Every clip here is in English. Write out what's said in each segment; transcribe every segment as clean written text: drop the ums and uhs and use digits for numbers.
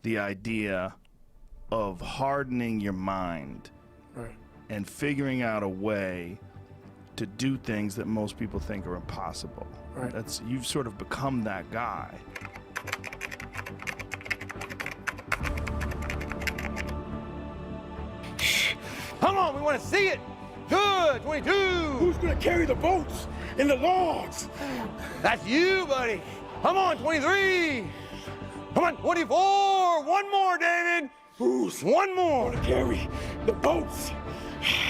the idea of hardening your mind Right. and figuring out a way to do things that most people think are impossible. Right. You've sort of become that guy. Come on, we want to see it. Good, 22. Who's gonna carry the boats and the logs? That's you, buddy. Come on, 23. Come on, 24. One more, David. Who's One more. gonna carry the boats?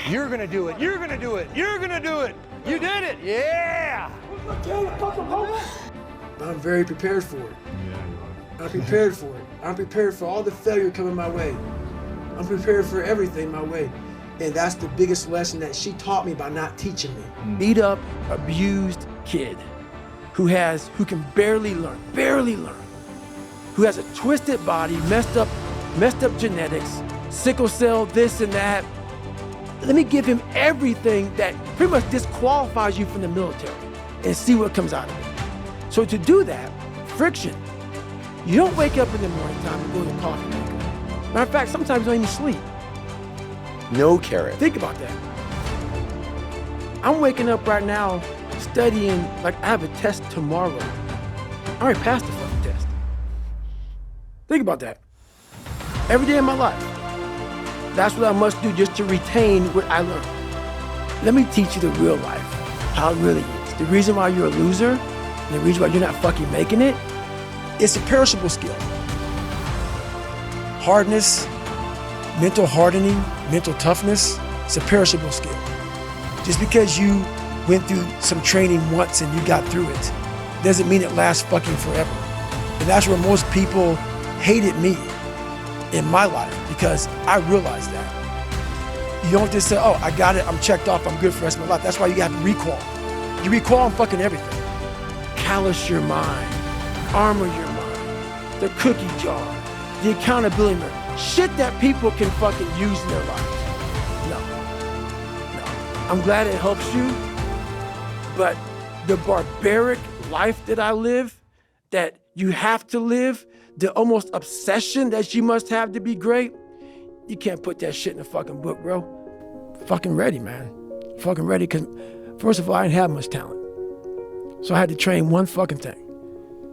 You're gonna do it. You're gonna do it. You're gonna do it. You did it. Yeah. Who's gonna carry the fucking boats? I'm very prepared for it. I'm prepared for it. I'm prepared for all the failure coming my way. I'm prepared for everything my way. And that's the biggest lesson that she taught me by not teaching me. Beat up, abused kid who can barely learn, who has a twisted body, messed up genetics, sickle cell, this and that. Let me give him everything that pretty much disqualifies you from the military and see what comes out of it. So to do that, friction. You don't wake up in the morning time and go to the coffee maker. Matter of fact, sometimes you don't even sleep. No carrot. Think about that. I'm waking up right now studying like I have a test tomorrow. I already passed the fucking test. Think about that. Every day of my life. That's what I must do just to retain what I learned. Let me teach you the real life, how it really is. The reason why you're a loser, and the reason why you're not fucking making it, it's a perishable skill. Hardness, mental hardening, mental toughness, it's a perishable skill. Just because you went through some training once and you got through it, doesn't mean it lasts fucking forever. And that's where most people hated me in my life, because I realized that. You don't just say, oh, I got it, I'm checked off, I'm good for the rest of my life. That's why you have to recall. You recall on fucking everything. Callous your mind, armor your mind, the cookie jar, the accountability mirror. Shit that people can fucking use in their lives. No. I'm glad it helps you, but the barbaric life that I live, that you have to live, the almost obsession that you must have to be great, you can't put that shit in a fucking book, bro. Fucking ready, man. Fucking ready, because first of all, I didn't have much talent. So I had to train one fucking thing.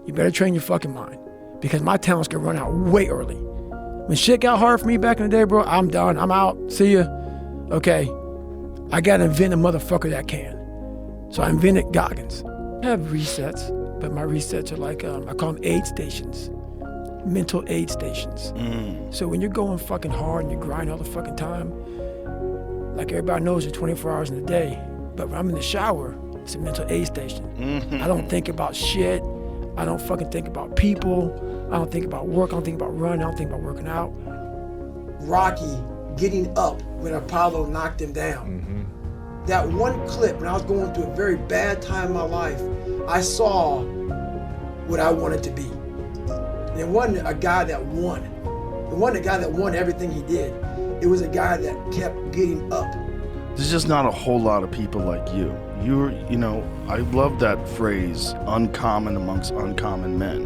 You better train your fucking mind, because my talents can run out way early. When shit got hard for me back in the day, bro, I'm done, I'm out, see ya. Okay, I gotta invent a motherfucker that can. So I invented Goggins. I have resets, but my resets are like, I call them aid stations. Mental aid stations. So when you're going fucking hard and you grind all the fucking time, like everybody knows there's 24 hours in a day, but when I'm in the shower, it's a mental aid station. I don't think about shit. I don't fucking think about people. I don't think about work. I don't think about running. I don't think about working out. Rocky getting up when Apollo knocked him down. That one clip, when I was going through a very bad time in my life, I saw what I wanted to be. And it wasn't a guy that won. It wasn't a guy that won everything he did. It was a guy that kept getting up. There's just not a whole lot of people like you. I love that phrase, uncommon amongst uncommon men,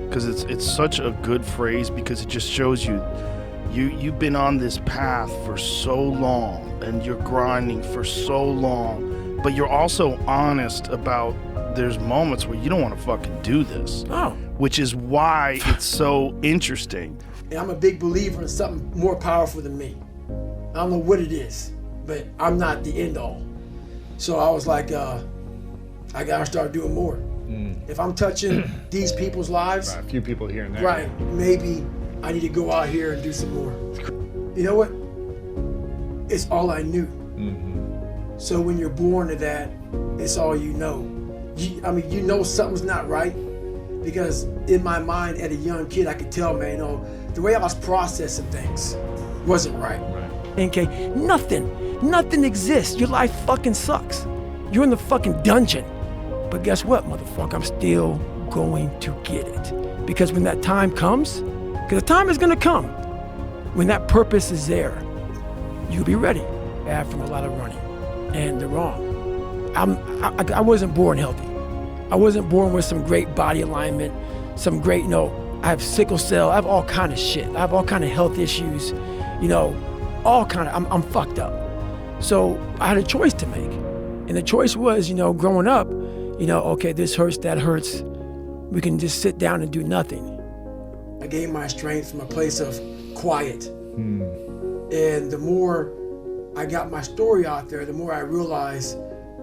because it's such a good phrase, because it just shows you've been on this path for so long and you're grinding for so long, but you're also honest about there's moments where you don't want to fucking do this. Oh. Which is why it's so interesting. And I'm a big believer in something more powerful than me. I don't know what it is, but I'm not the end all. So I was like, I gotta start doing more. If I'm touching these people's lives, Right, a few people here and there. right, maybe I need to go out here and do some more. You know what? It's all I knew. So when you're born to that, it's all you know. You know something's not right, because in my mind, at a young kid, I could tell, man, the way I was processing things wasn't right. Okay, nothing exists. Your life fucking sucks. You're in the fucking dungeon. But guess what, motherfucker? I'm still going to get it. Because when that time comes, because the time is gonna come, when that purpose is there, you'll be ready. From a lot of running, and they're wrong. I wasn't born healthy. I wasn't born with some great body alignment, some great, I have sickle cell. I have all kind of shit. I have all kind of health issues. You know, all kind of. I'm fucked up. So I had a choice to make, and the choice was, you know, growing up, you know, okay, this hurts, that hurts. We can just sit down and do nothing. I gained my strength from a place of quiet. And the more I got my story out there, the more I realized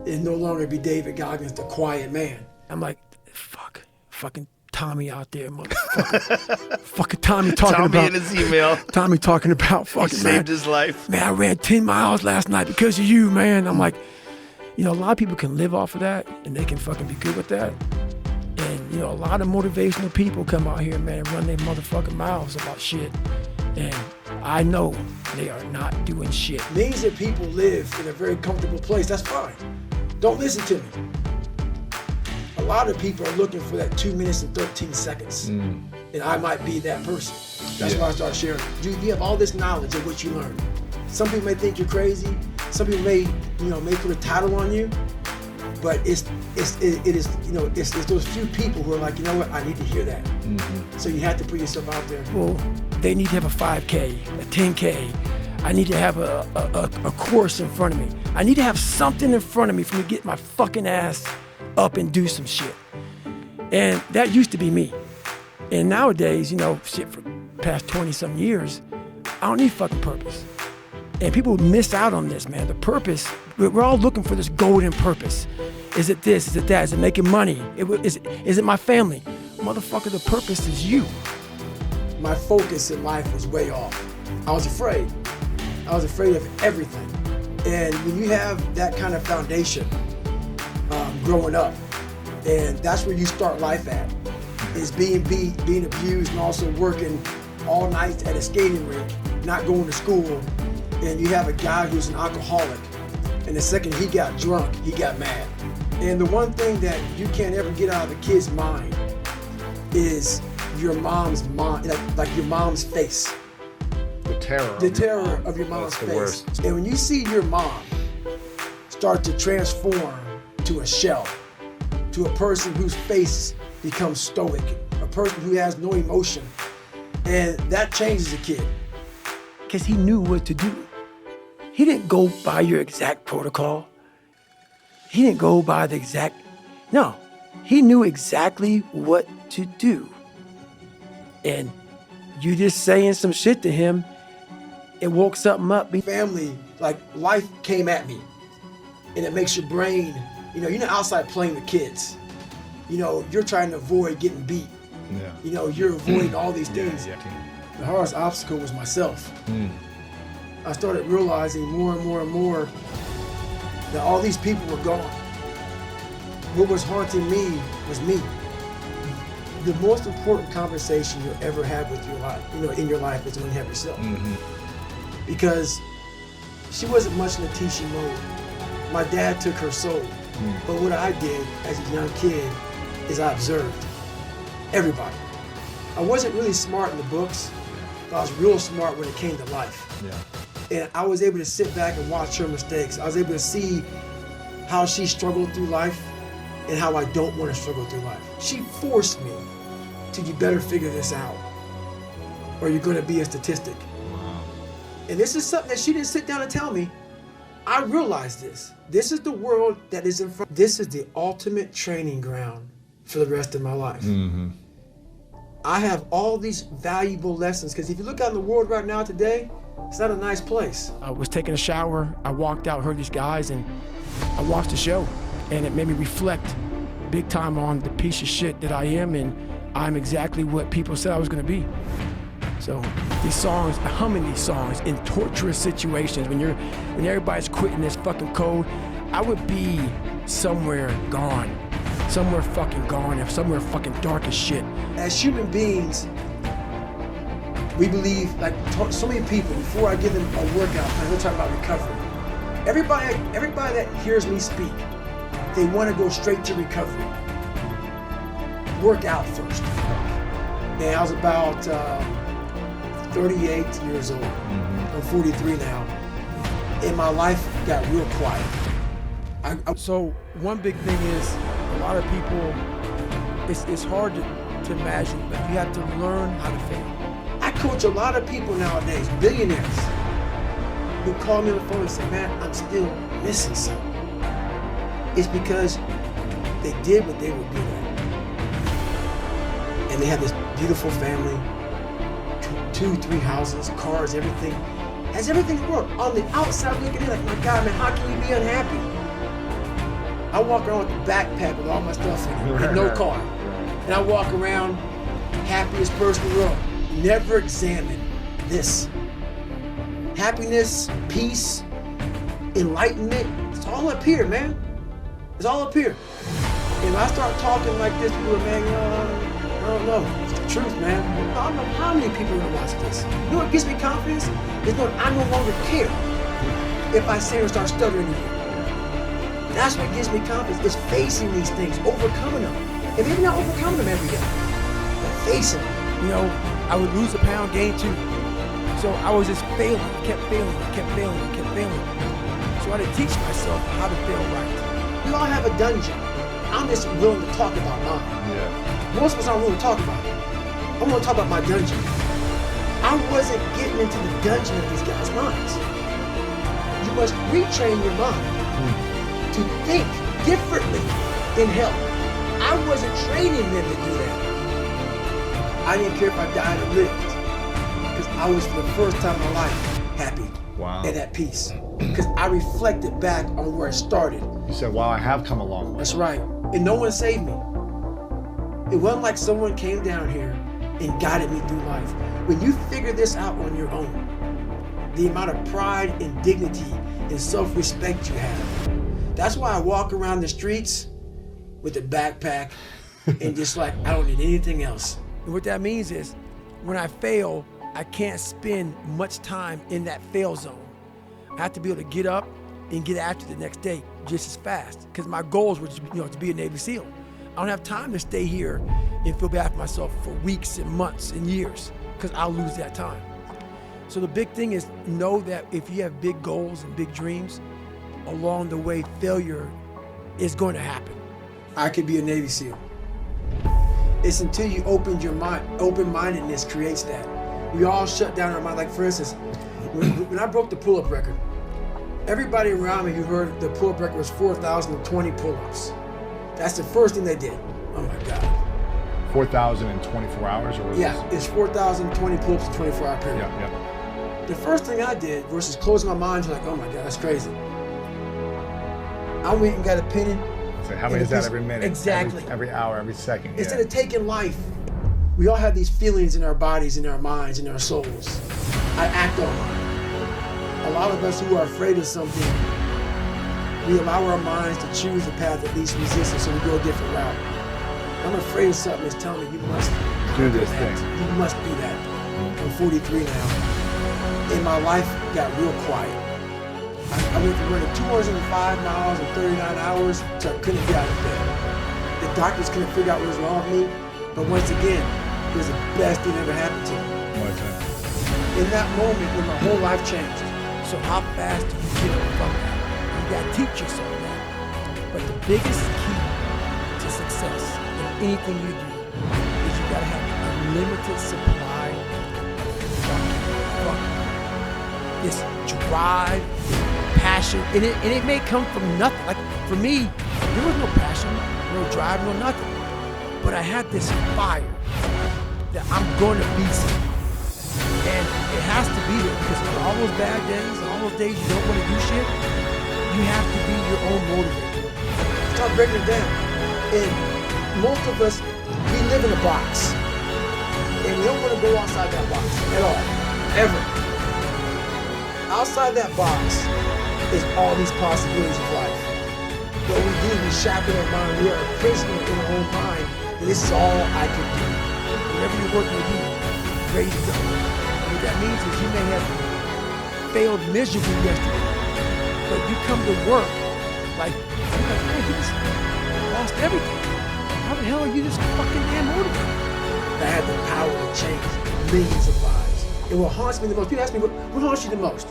it'd no longer be David Goggins, the quiet man. I'm like, fucking Tommy out there, motherfucker. Fucking Tommy talking Tommy about. in his email. Tommy talking about fucking, He man. saved his life. Man, I ran 10 miles last night because of you, man. I'm like, you know, a lot of people can live off of that and they can fucking be good with that. And, you know, a lot of motivational people come out here, man, and run their motherfucking mouths about shit. And I know they are not doing shit. Means that people live in a very comfortable place, that's fine. Don't listen to me. A lot of people are looking for that 2 minutes and 13 seconds. And I might be that person. That's why I started sharing. You have all this knowledge of what you learned. Some people may think you're crazy. Some people may put a title on you. But it is, you know, it's those few people who are like, you know what, I need to hear that. So you have to put yourself out there. Well, they need to have a 5K, a 10K. I need to have a course in front of me. I need to have something in front of me for me to get my fucking ass up and do some shit. And that used to be me. And nowadays, you know, shit, for past 20-some years, I don't need fucking purpose. And people miss out on this, man. The purpose, we're all looking for this golden purpose. Is it this? Is it that? Is it making money? Is it my family? Motherfucker, the purpose is you. My focus in life was way off. I was afraid. I was afraid of everything. And when you have that kind of foundation growing up, and that's where you start life at, is being beat, being abused, and also working all night at a skating rink, not going to school, and you have a guy who's an alcoholic, and the second he got drunk, he got mad. And the one thing that you can't ever get out of a kid's mind is your mom's mind, like your mom's face. The terror. The terror of your mom's That's the face. worst. And when you see your mom start to transform to a shell, to a person whose face becomes stoic, a person who has no emotion, and that changes a kid. Because he knew what to do. He didn't go by your exact protocol. He didn't go by the exact, no. He knew exactly what to do. And you just saying some shit to him, it woke something up. Family, like life came at me. And it makes your brain, you know, you're not outside playing with kids. You know, you're trying to avoid getting beat. Yeah. You know, you're avoiding all these things. Yeah. The hardest obstacle was myself. I started realizing more and more and more that all these people were gone. What was haunting me was me. The most important conversation you'll ever have with your life, you know, in your life, is when you have yourself. Because she wasn't much in a teaching mode. My dad took her soul. But what I did as a young kid is I observed everybody. I wasn't really smart in the books, but I was real smart when it came to life. And I was able to sit back and watch her mistakes. I was able to see how she struggled through life and how I don't want to struggle through life. She forced me to, you better figure this out, or you're gonna be a statistic. And this is something that she didn't sit down and tell me. I realized this. This is the world that is in front. This is the ultimate training ground for the rest of my life. I have all these valuable lessons, because if you look out in the world right now today, it's not a nice place. I was taking a shower, I walked out, heard these guys, and I watched the show. And it made me reflect big time on the piece of shit that I am, and I'm exactly what people said I was gonna be. So these songs, humming these songs in torturous situations, when everybody's quitting this fucking code, I would be somewhere gone, somewhere fucking gone, and somewhere fucking dark as shit. As human beings, we believe, like so many people, before I give them a workout plan, we're talking about recovery. Everybody that hears me speak, they want to go straight to recovery. Work out first. And I was about 38 years old. I'm 43 now. And my life got real quiet. So one big thing is, a lot of people, it's hard to imagine, but you have to learn how to fail. I coach a lot of people nowadays, billionaires, who call me on the phone and say, man, I'm still missing something. It's because they did what they were good at. And they have this beautiful family, 2-3 houses, cars, everything. Has everything worked. On the outside looking in, like, my God, man, how can you be unhappy? I walk around with a backpack with all my stuff in it, with no car. And I walk around, happiest person in the world. Never examine this. Happiness, peace, enlightenment, it's all up here, man. It's all up here. And if I start talking like this, people are, man, I don't know. It's the truth, man. I don't know how many people are gonna watch this. You know what gives me confidence? Is knowing I no longer care if I say or start stuttering again. That's what gives me confidence, is facing these things, overcoming them. And maybe not overcoming them every day, but facing them. You know, I would lose a pound, gain 2. So I was just failing, I kept failing. So I had to teach myself how to fail right. We all have a dungeon. I'm just willing to talk about mine. Yeah. Most of us aren't willing to talk about it. I want to talk about my dungeon. I wasn't getting into the dungeon of these guys' minds. You must retrain your mind to think differently in health. I wasn't training them to do that. I didn't care if I died or lived, because I was, for the first time in my life, happy and at peace. Because I reflected back on where I started. You said, wow, I have come a long way. That's right. And no one saved me. It wasn't like someone came down here and guided me through life. When you figure this out on your own, the amount of pride and dignity and self-respect you have. That's why I walk around the streets with a backpack and just like, I don't need anything else. And what that means is, when I fail, I can't spend much time in that fail zone. I have to be able to get up and get after the next day just as fast. Because my goals were to be a Navy SEAL. I don't have time to stay here and feel bad for myself for weeks and months and years, because I'll lose that time. So the big thing is, know that if you have big goals and big dreams, along the way, failure is going to happen. I could be a Navy SEAL. It's until you open your mind, open-mindedness creates that. We all shut down our mind. Like, for instance, when I broke the pull-up record, everybody around me who heard the pull-up record was 4,020 pull-ups. That's the first thing they did. Oh my God. 4,000 in 24 hours, or was Yeah, it's 4,020 pull-ups in a 24-hour period. Yeah. The first thing I did versus closing my mind to like, oh my God, that's crazy. I went and got a penny. So how many is that every minute? Exactly. Every hour, every second. Instead of taking life, we all have these feelings in our bodies, in our minds, in our souls. I act on mine. A lot of us who are afraid of something, we allow our minds to choose the path of least resistance, so we go a different route. I'm afraid of something that's telling me you must do this that. thing. You must do that. I'm 43 now, and my life got real quiet. I went from running 205 miles in 39 hours to I couldn't get out of bed. The doctors couldn't figure out what was wrong with me, but once again, it was the best thing that ever happened to me. In that moment, when my whole life changed. So how fast do you get from that? You gotta teach yourself that. But the biggest key to success in anything you do is you gotta have a limited supply of this drive, passion, and it may come from nothing. Like for me, there was no passion, no drive, no nothing. But I had this fire that I'm gonna be something. And it has to be there, because for all those bad days, all those days you don't want to do shit, you have to be your own motivator. Start breaking it down. And most of us, we live in a box. And we don't want to go outside that box at all, ever. Outside that box is all these possibilities of life. What we do, we shackle our mind. We are a prisoner in our own mind. And this is all I can do. Whatever you're working to do, ready to go. What that means is you may have failed miserably yesterday, but you come to work like, man, you just lost everything. How the hell are you just fucking damn motivated? I had the power to change millions of lives. And what haunts me the most, people ask me, what haunts you the most?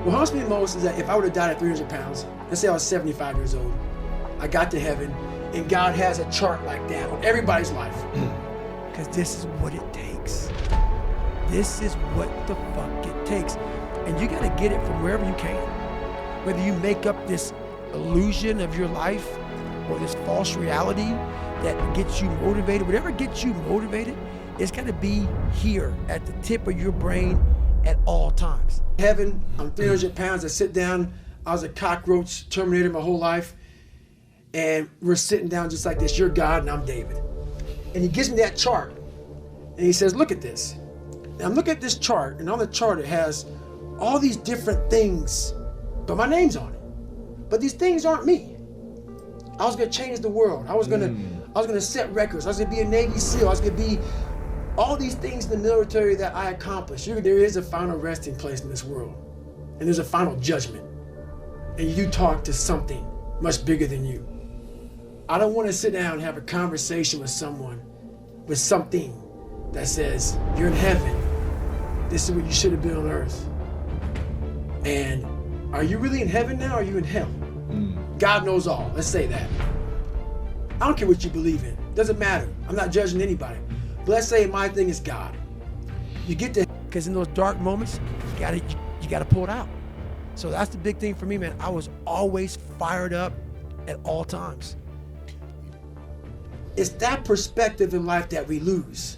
What haunts me the most is that if I would have died at 300 pounds, let's say I was 75 years old, I got to heaven, and God has a chart like that on everybody's life. because this is what it takes. This is what the fuck it takes. And you gotta get it from wherever you can. Whether you make up this illusion of your life or this false reality that gets you motivated, whatever gets you motivated, it's gotta be here at the tip of your brain at all times. Heaven, I'm 300 pounds, I sit down, I was a cockroach Terminator my whole life, and we're sitting down just like this, you're God and I'm David. And he gives me that chart, and he says, look at this. And I'm looking at this chart, and on the chart it has all these different things, but my name's on it. But these things aren't me. I was gonna change the world. I was gonna set records. I was gonna be a Navy SEAL. I was gonna be all these things in the military that I accomplished. There is a final resting place in this world, and there's a final judgment. And you talk to something much bigger than you. I don't want to sit down and have a conversation with someone with something that says, you're in heaven. This is what you should have been on earth. And are you really in heaven now or are you in hell? God knows all. Let's say that. I don't care what you believe in. Doesn't matter. I'm not judging anybody. But let's say my thing is God. You get to, because in those dark moments, you gotta pull it out. So that's the big thing for me, man. I was always fired up at all times. It's that perspective in life that we lose.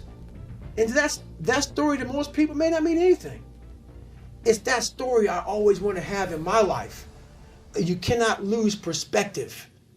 And that story to most people may not mean anything. It's that story I always want to have in my life. You cannot lose perspective.